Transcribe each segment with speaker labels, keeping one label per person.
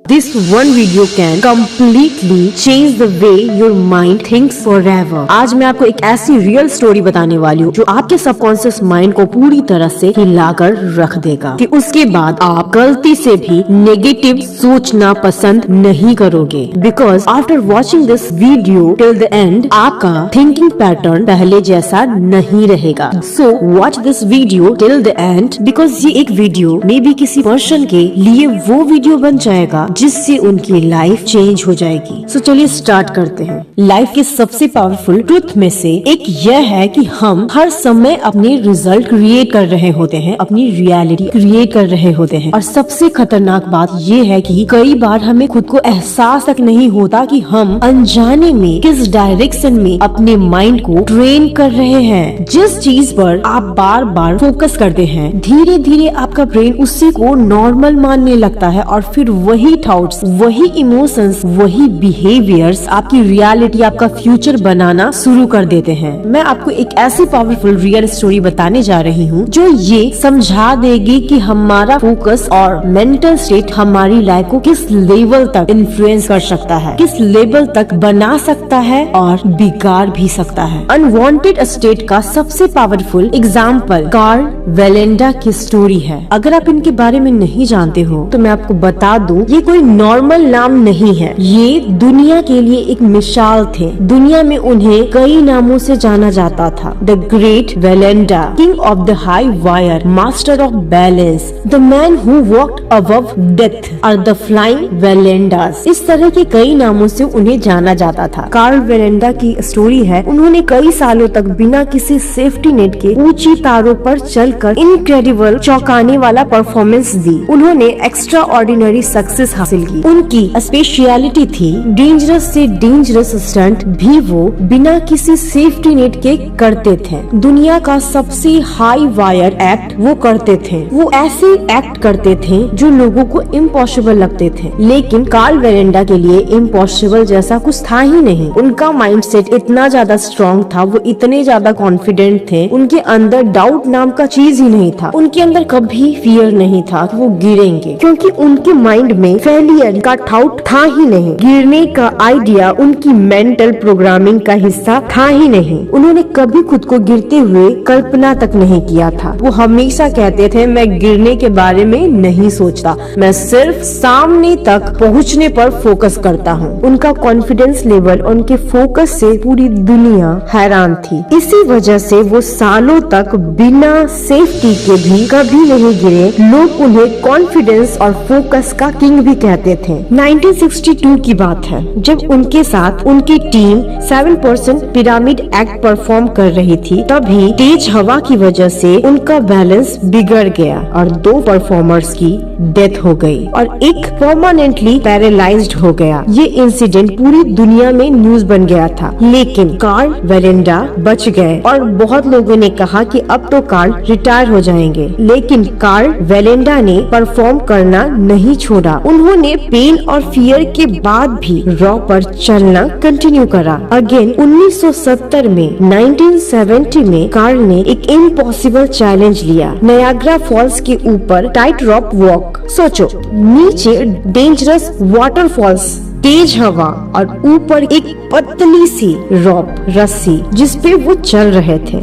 Speaker 1: This one video can completely change the way your mind thinks forever. आज मैं आपको एक ऐसी रियल स्टोरी बताने वाली हूँ जो आपके सबकॉन्शियस माइंड को पूरी तरह से हिलाकर रख देगा कि उसके बाद आप गलती से भी नेगेटिव सोचना पसंद नहीं करोगे। Because after watching this video till the end आपका थिंकिंग पैटर्न पहले जैसा नहीं रहेगा। So watch this video till the end because ये एक वीडियो मे बी किसी पर्सन के लिए वो वीडियो बन जाएगा जिससे उनकी लाइफ चेंज हो जाएगी। सो चलिए स्टार्ट करते हैं। लाइफ के सबसे पावरफुल ट्रुथ में से एक यह है कि हम हर समय अपने रिजल्ट क्रिएट कर रहे होते हैं, अपनी रियलिटी क्रिएट कर रहे होते हैं। और सबसे खतरनाक बात ये है कि कई बार हमें खुद को एहसास तक नहीं होता कि हम अनजाने में किस डायरेक्शन में अपने माइंड को ट्रेन कर रहे हैं। जिस चीज पर आप बार बार फोकस करते हैं, धीरे धीरे आपका ब्रेन उसी को नॉर्मल मानने लगता है और फिर वही थॉट्स, वही इमोशंस, वही बिहेवियर्स आपकी रियलिटी, आपका फ्यूचर बनाना शुरू कर देते हैं। मैं आपको एक ऐसी पावरफुल रियल स्टोरी बताने जा रही हूँ जो ये समझा देगी कि हमारा फोकस और मेंटल स्टेट हमारी लाइफ को किस लेवल तक इन्फ्लुएंस कर सकता है, किस लेवल तक बना सकता है और बिगाड़ भी सकता है। अनवांटेड स्टेट का सबसे पावरफुल एग्जाम्पल कार्ल वेलेंडा की स्टोरी है। अगर आप इनके बारे में नहीं जानते हो तो मैं आपको बता दूं, ये कोई नॉर्मल नाम नहीं है। ये दुनिया के लिए एक मिसाल थे। दुनिया में उन्हें कई नामों से जाना जाता था। The great Wallenda, king of the high wire, master of balance, the man who walked above death और द फ्लाइंग वेलेंडास। इस तरह के कई नामों से उन्हें जाना जाता था। कार्ल वेलेंडा की स्टोरी है, उन्होंने कई सालों तक बिना किसी सेफ्टी नेट के ऊंची तारों पर चलकर इनक्रेडिबल, चौंकाने वाला परफॉर्मेंस दी। उन्होंने एक्स्ट्रा ऑर्डिनरी सक्सेस हासिल की। उनकी स्पेशलिटी थी डेंजरस से डेंजरस स्टंट भी वो बिना किसी सेफ्टी नेट के करते थे। दुनिया का सबसे हाई वायर एक्ट वो करते थे। वो ऐसे एक्ट करते थे जो लोगों को इम्पॉसिबल लगते थे, लेकिन कार्ल वेलेंडा के लिए इम्पॉसिबल जैसा कुछ था ही नहीं। उनका माइंडसेट इतना ज्यादा स्ट्रॉन्ग था, वो इतने ज्यादा कॉन्फिडेंट थे, उनके अंदर डाउट नाम का चीज ही नहीं था। उनके अंदर कभी फियर नहीं था कि वो गिरेंगे, क्योंकि उनके माइंड में फेलियर का डाउट था ही नहीं। गिरने का आइडिया उनकी मेंटल प्रोग्रामिंग का हिस्सा था ही नहीं। उन्होंने कभी खुद को गिरते हुए कल्पना तक नहीं किया था। वो हमेशा कहते थे, मैं गिरने के बारे में नहीं सोचता, मैं सिर्फ सामने तक पहुंचने पर फोकस करता हूँ। उनका कॉन्फिडेंस लेवल, उनके फोकस से पूरी दुनिया हैरान थी। इसी वजह से वो सालों तक बिना सेफ्टी के भी कभी नहीं गिरे। लोग उन्हें कॉन्फिडेंस और फोकस का किंग भी कहते थे। 1962 की बात है, जब उनके साथ उनकी टीम 7% पिरामिड एक्ट परफॉर्म कर रही थी, तभी तेज हवा की वजह से उनका बैलेंस बिगड़ गया और 2 परफॉर्मर्स की डेथ हो गई और एक परमानेंटली पैरालाइज्ड हो गया। ये इंसिडेंट पूरी दुनिया में न्यूज बन गया था, लेकिन कार्ल वेलेंडा बच गए और बहुत लोगों ने कहा कि अब तो कार्ल रिटायर हो जाएंगे, लेकिन कार्ल वेलेंडा ने परफॉर्म करना नहीं छोड़ा। उन्होंने पेन और फियर के बाद भी रॉ पर चलना कंटिन्यू करा। अगेन 1970 में 1970 में कार्ल ने एक इम्पॉसिबल चैलेंज लिया, नायग्रा फॉल्स के ऊपर टाइट रॉप वॉक। सोचो, नीचे डेंजरस वाटरफॉल्स, तेज हवा और ऊपर एक पतली सी रॉप रस्सी जिसपे वो चल रहे थे।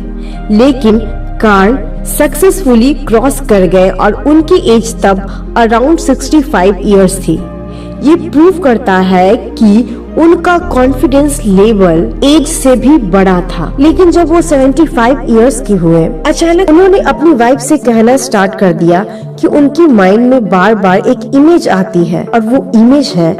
Speaker 1: लेकिन कार्ल सक्सेसफुली क्रॉस कर गए और उनकी एज तब अराउंड 65 इयर्स थी। ये प्रूव करता है कि उनका कॉन्फिडेंस लेवल एज से भी बड़ा था। लेकिन जब वो 75 इयर्स के हुए, अचानक उन्होंने अपनी वाइफ से कहना स्टार्ट कर दिया कि उनके माइंड में बार बार एक इमेज आती है और वो इमेज है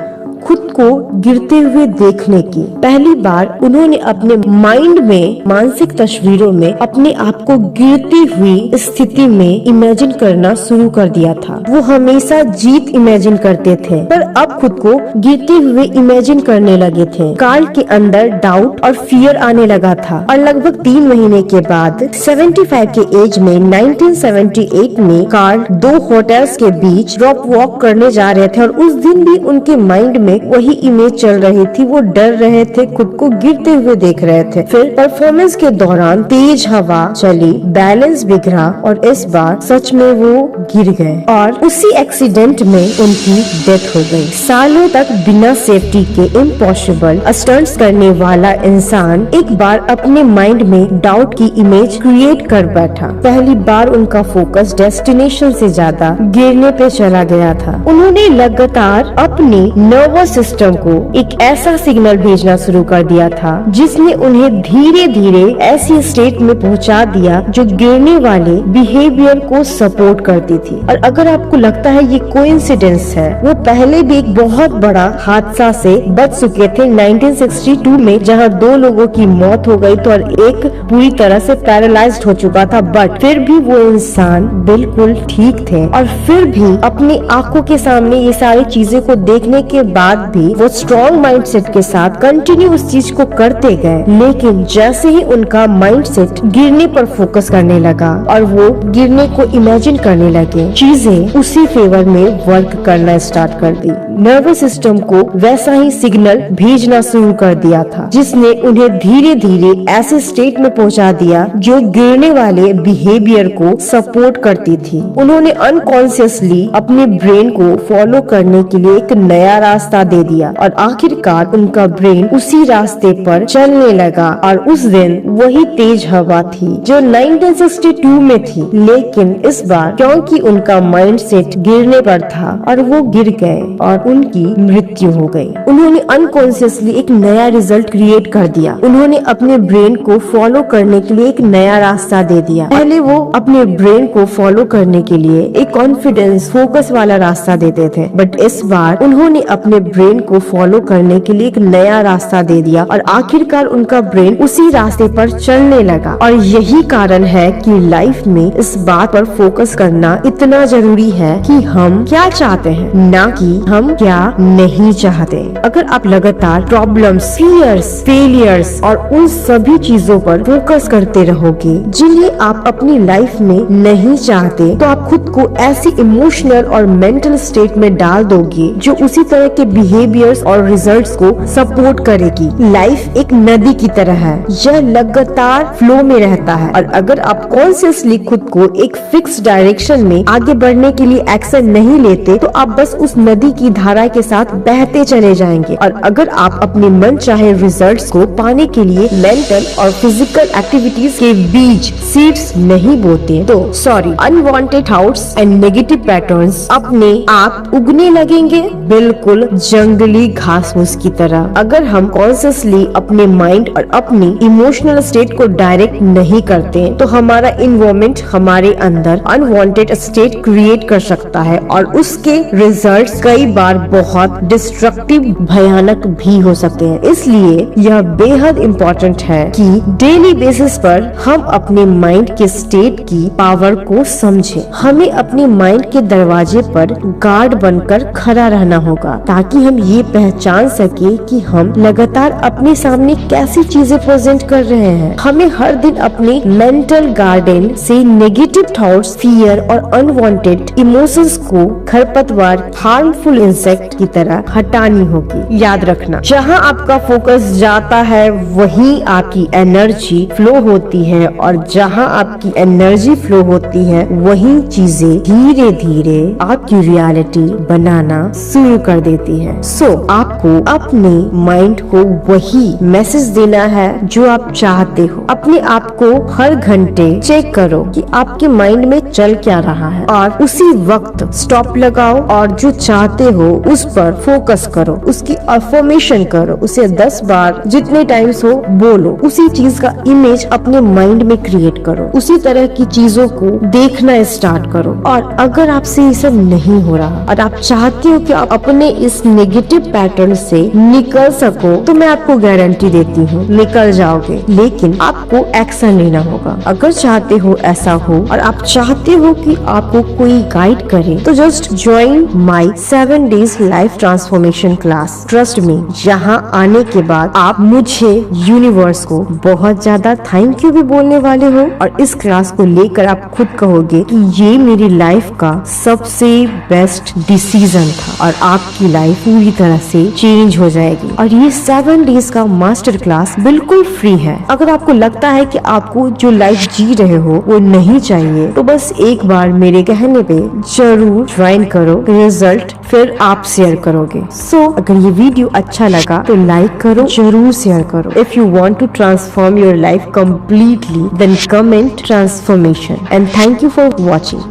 Speaker 1: खुद को गिरते हुए देखने की। पहली बार उन्होंने अपने माइंड में मानसिक तस्वीरों में अपने आप को गिरती हुई स्थिति में इमेजिन करना शुरू कर दिया था। वो हमेशा जीत इमेजिन करते थे, पर अब खुद को गिरते हुए इमेजिन करने लगे थे। कार्ल के अंदर डाउट और फियर आने लगा था और लगभग 3 महीने के बाद 75 के एज में 1978 में कार्ल 2 होटल्स के बीच रॉप वॉक करने जा रहे थे और उस दिन भी उनके माइंड में वही वही इमेज चल रही थी। वो डर रहे थे, खुद को गिरते हुए देख रहे थे। फिर परफॉर्मेंस के दौरान तेज हवा चली, बैलेंस बिगड़ा और इस बार सच में वो गिर गए और उसी एक्सीडेंट में उनकी डेथ हो गई। सालों तक बिना सेफ्टी के इम्पॉसिबल स्टंट्स करने वाला इंसान एक बार अपने माइंड में डाउट की इमेज क्रिएट कर बैठा। पहली बार उनका फोकस डेस्टिनेशन से ज्यादा गिरने पे चला गया था। उन्होंने लगातार अपने नर्वस सिस्टम को एक ऐसा सिग्नल भेजना शुरू कर दिया था जिसने उन्हें धीरे धीरे ऐसी स्टेट में पहुंचा दिया जो गिरने वाले बिहेवियर को सपोर्ट करती थी। और अगर आपको लगता है ये कोइंसिडेंस है, वो पहले भी एक बहुत बड़ा हादसा से बच चुके थे 1962 में, जहां 2 लोगों की मौत हो गई तो और एक पूरी तरह से पैरालाइज्ड हो चुका था। बट फिर भी वो इंसान बिल्कुल ठीक थे और फिर भी अपनी आंखों के सामने ये सारी चीजें को देखने के बाद भी वो स्ट्रॉन्ग माइंडसेट के साथ कंटिन्यू उस चीज को करते गए। लेकिन जैसे ही उनका माइंडसेट गिरने पर फोकस करने लगा और वो गिरने को इमेजिन करने लगे, चीजें उसी फेवर में वर्क करना स्टार्ट कर दी। नर्वस सिस्टम को वैसा ही सिग्नल भेजना शुरू कर दिया था जिसने उन्हें धीरे धीरे ऐसे स्टेट में पहुंचा दिया जो गिरने वाले बिहेवियर को सपोर्ट करती थी। उन्होंने अनकॉन्शियसली अपने ब्रेन को फॉलो करने के लिए एक नया रास्ता दे दिया और आखिरकार उनका ब्रेन उसी रास्ते पर चलने लगा। और उस दिन वही तेज हवा थी जो 1962 में थी, लेकिन इस बार क्योंकि उनका माइंडसेट गिरने पर था और वो गिर गए और उनकी मृत्यु हो गई। उन्होंने अनकॉन्शियसली एक नया रिजल्ट क्रिएट कर दिया। उन्होंने अपने ब्रेन को फॉलो करने के लिए एक नया रास्ता दे दिया। पहले वो अपने ब्रेन को फॉलो करने के लिए एक कॉन्फिडेंस फोकस वाला रास्ता देते थे, बट इस बार उन्होंने अपने ब्रेन को फॉलो करने के लिए एक नया रास्ता दे दिया और आखिरकार उनका ब्रेन उसी रास्ते पर चलने लगा। और यही कारण है कि लाइफ में इस बात पर फोकस करना इतना जरूरी है कि हम क्या चाहते हैं, ना कि हम क्या नहीं चाहते। अगर आप लगातार प्रॉब्लम्स, फियर्स, फेलियर्स और उन सभी चीजों पर फोकस करते रहोगे जिन्हें आप अपनी लाइफ में नहीं चाहते, तो आप खुद को ऐसी इमोशनल और मेंटल स्टेट में डाल दोगे जो उसी तरह के बिहेवियर्स और रिजल्ट्स को सपोर्ट करेगी। लाइफ एक नदी की तरह है, यह लगातार फ्लो में रहता है और अगर आप कॉन्शियसली खुद को एक फिक्स डायरेक्शन में आगे बढ़ने के लिए एक्शन नहीं लेते तो आप बस उस नदी की धारा के साथ बहते चले जाएंगे। और अगर आप अपने मन चाहे रिजल्ट्स को पाने के लिए मेंटल और फिजिकल एक्टिविटीज के बीच सीड्स नहीं बोते तो unwanted thoughts and negative patterns अपने आप उगने लगेंगे, बिल्कुल जंगली घास फूस की तरह। अगर हम कॉन्शियसली अपने माइंड और अपनी इमोशनल स्टेट को डायरेक्ट नहीं करते तो हमारा इन्वायरमेंट हमारे अंदर अनवांटेड स्टेट क्रिएट कर सकता है और उसके रिजल्ट्स कई बार बहुत डिस्ट्रक्टिव, भयानक भी हो सकते हैं। इसलिए यह बेहद इम्पोर्टेंट है कि डेली बेसिस पर हम अपने माइंड के स्टेट की पावर को समझें। हमें अपने माइंड के दरवाजे पर गार्ड बनकर खड़ा रहना होगा ताकि हम ये पहचान सके कि हम लगातार अपने सामने कैसी चीजें प्रेजेंट कर रहे हैं। हमें हर दिन अपने मेंटल गार्डन से नेगेटिव थॉट्स, फियर और अनवांटेड इमोशंस को खरपतवार, हार्मफुल इंसेक्ट की तरह हटानी होगी। याद रखना, जहाँ आपका फोकस जाता है वहीं आपकी एनर्जी फ्लो होती है और जहाँ आपकी एनर्जी फ्लो होती है वहीं चीजें धीरे धीरे आपकी रियलिटी बनाना शुरू कर देती है। आपको अपने माइंड को वही मैसेज देना है जो आप चाहते हो। अपने आप को हर घंटे चेक करो कि आपके माइंड में चल क्या रहा है और उसी वक्त स्टॉप लगाओ और जो चाहते हो उस पर फोकस करो, उसकी अफर्मेशन करो, उसे 10 बार जितने टाइम्स हो बोलो, उसी चीज का इमेज अपने माइंड में क्रिएट करो, उसी तरह की चीजों को देखना स्टार्ट करो। और अगर आपसे ये सब नहीं हो रहा और आप चाहते हो कि आप अपने इस नेगेटिव पैटर्न से निकल सको तो मैं आपको गारंटी देती हूँ निकल जाओगे, लेकिन आपको एक्शन लेना होगा। अगर चाहते हो ऐसा हो और आप चाहते हो कि आपको कोई गाइड करे तो just join my 7 days life transformation class. Trust me, यहाँ आने के बाद आप मुझे यूनिवर्स को बहुत ज्यादा थैंक यू भी बोलने वाले हो और इस क्लास को लेकर आप खुद कहोगे कि ये मेरी लाइफ का सबसे बेस्ट डिसीजन था और आपकी लाइफ पूरी तरह से चेंज हो जाएगी। और ये 7 डेज का मास्टर क्लास बिल्कुल फ्री है। अगर आपको लगता है कि आपको जो लाइफ जी रहे हो वो नहीं चाहिए, तो बस एक बार मेरे कहने पे जरूर ज्वाइन करो, रिजल्ट फिर आप शेयर करोगे। सो अगर ये वीडियो अच्छा लगा तो लाइक करो, जरूर शेयर करो। If you want to transform your life completely, then comment transformation. And thank you for watching.